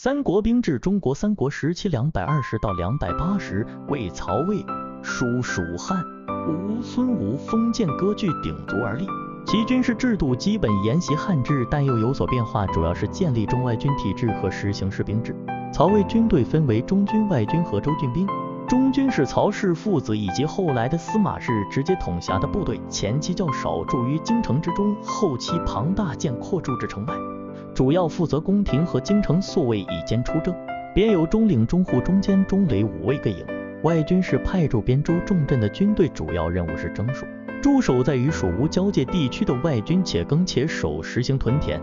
三国兵制，中国三国时期220到280，为曹魏、蜀汉、吴、孙吴封建割据鼎足而立。其军事制度基本沿袭汉制，但又有所变化，主要是建立中外军体制和实行士兵制。曹魏军队分为中军、外军和州郡兵。中军是曹氏父子以及后来的司马氏直接统辖的部队，前期较少驻于京城之中，后期庞大渐扩驻至城外，主要负责宫廷和京城宿卫以兼出征，编有中领、中护、中监、中垒5位各营。外军是派驻边州重镇的军队，主要任务是征戍，驻守在与蜀吴交界地区的外军且耕且守，实行屯田。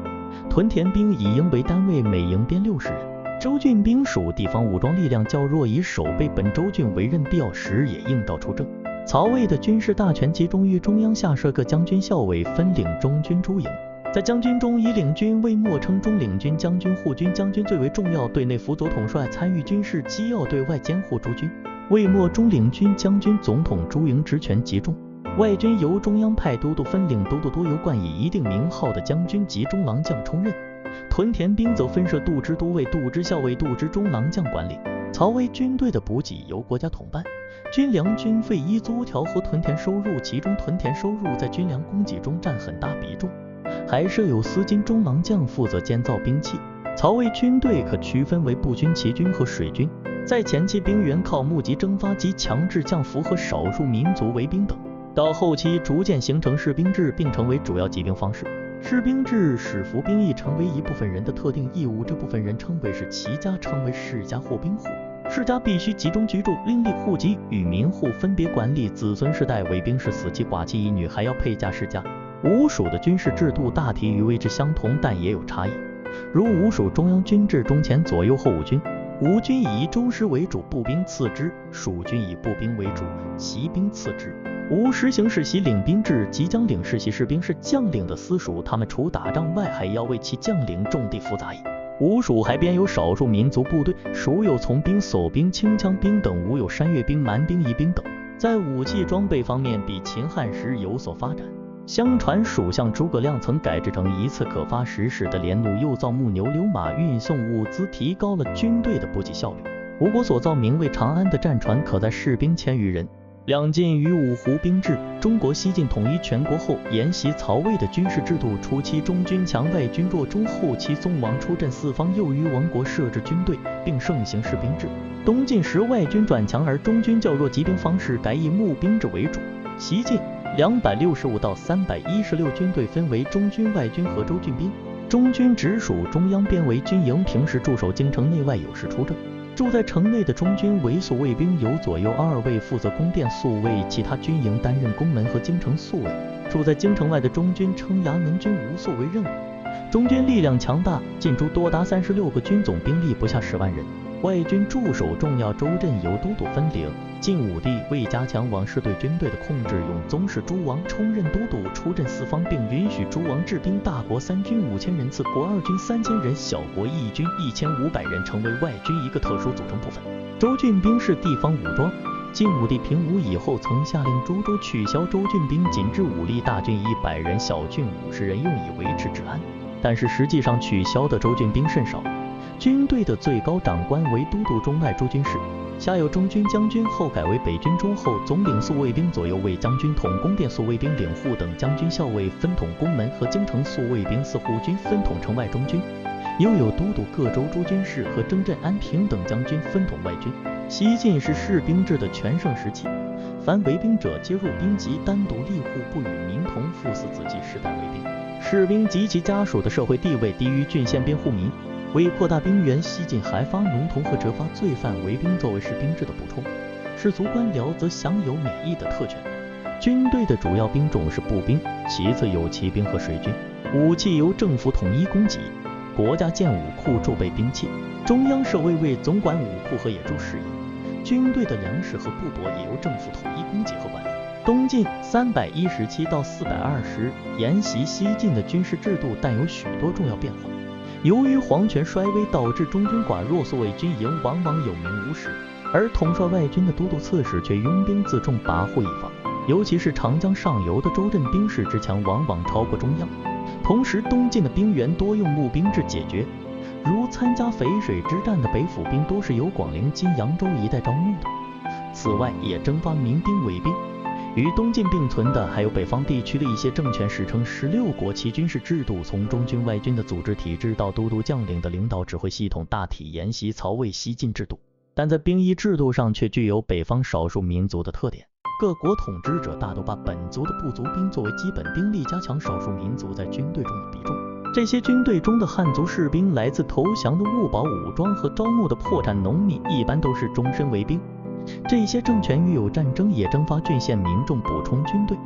屯田兵以营为单位，每营编60人。州郡兵属地方武装力量较弱，以守备本州郡为任，必要时也应道出征。曹魏的军事大权集中于中央，下设各将军校尉，分领中军诸营。在将军中，以领军为末称中领军将军、护军将军最为重要，对内辅佐统帅，参与军事机要，对外监护诸军。魏末中领军将军总统诸营职权集中。外军由中央派都督分领，都督多由冠以一定名号的将军及中郎将充任。屯田兵则分设度支都尉、度支校尉、度支中郎将管理。曹魏军队的补给由国家统办，军粮军费依租条和屯田收入，其中屯田收入在军粮供给中占很大比重，还设有司金中郎将负责监造兵器。曹魏军队可区分为步军、骑军和水军，在前期兵员靠募集征发及强制降服和少数民族为兵等，到后期逐渐形成士兵制，并成为主要集兵方式。士兵制使服兵役成为一部分人的特定义务，这部分人称为是旗家，称为士家或兵户。士家必须集中居住，另立户籍，与民户分别管理，子孙世代为兵士，死妻寡妻一女还要配嫁世家。吴蜀的军事制度大体与魏之相同，但也有差异。如吴蜀中央军制中前左右后五军，吴军以州师为主，步兵次之；蜀军以步兵为主，骑兵次之。吴实行世袭领兵制，即将领世袭士兵是将领的私属，他们除打仗外，还要为其将领种地服杂役。吴蜀还编有少数民族部队，蜀有从兵、叟兵、轻枪兵等，吴有山岳兵、蛮兵、骑兵等。在武器装备方面，比秦汉时有所发展。相传蜀相诸葛亮曾改制成一次可发10矢的连弩，又造木牛、流马运送物资，提高了军队的补给效率。吴国所造名为长安的战船，可载士兵1000余人。两晋与五胡兵制，中国西晋统一全国后，沿袭曹魏的军事制度，初期中军强，外军弱中，后期宗王出镇四方，又于亡国设置军队，并盛行士兵制。东晋时外军转强，而中军较弱，集兵方式改以募兵制为主。西晋265到316军队分为中军、外军和州郡兵。中军直属中央，编为军营，平时驻守京城内外，有时出征。住在城内的中军为宿卫兵，由左右2位负责宫殿宿卫，其他军营担任宫门和京城宿卫。住在京城外的中军称衙门军，无宿卫任务。中军力量强大，进驻多达36个军，总兵力不下10万人。外军驻守重要州镇，由都督分领。晋武帝为加强王室对军队的控制，用宗室诸王充任都督，出镇四方，并允许诸王制兵。大国3军5000人，次国2军3000人，小国1军1500人，成为外军一个特殊组成部分。州郡兵是地方武装。晋武帝平吴以后，曾下令诸州取消州郡兵，仅置武力大郡100人，小郡50人，用以维持治安。但是实际上取消的州郡兵甚少。军队的最高长官为都督中外诸军事，下有中军将军，后改为北军中后，总领宿卫兵，左右卫将军，统宫殿宿卫兵，领户等将军校尉，分统宫门和京城宿卫兵，四护军分统城外中军，又有都督各州诸军事和征镇安平等将军，分统外军。西晋是士兵制的全盛时期，凡为兵者皆入兵籍，单独立户，不与民同父嗣子继世代为兵。士兵及其家属的社会地位低于郡县边户民。为扩大兵源，西晋还发农童和折发罪犯为兵，作为士兵制的补充。士族官僚则享有免役的特权。军队的主要兵种是步兵，其次有骑兵和水军。武器由政府统一供给，国家建武库贮备兵器，中央设卫尉总管武库和野猪事宜。军队的粮食和布帛也由政府统一供给和管理。东晋317到420，沿袭西晋的军事制度，但有许多重要变化。由于皇权衰微，导致中军寡弱，宿卫军营往往有名无实，而统帅外军的都督刺史却拥兵自重，跋扈一方。尤其是长江上游的州镇兵士之强，往往超过中央。同时，东晋的兵源多用募兵制解决，如参加淝水之战的北府兵多是由广陵、今扬州一带招募的，此外也征发民兵、伪兵。与东晋并存的还有北方地区的一些政权，史称16国。其军事制度从中军、外军的组织体制到都督将领的领导指挥系统，大体沿袭曹魏西晋制度，但在兵役制度上却具有北方少数民族的特点。各国统治者大都把本族的部族兵作为基本兵力，加强少数民族在军队中的比重。这些军队中的汉族士兵来自投降的误保武装和招募的破产农民，一般都是终身为兵。这些政权遇有战争也征发郡县民众补充军队。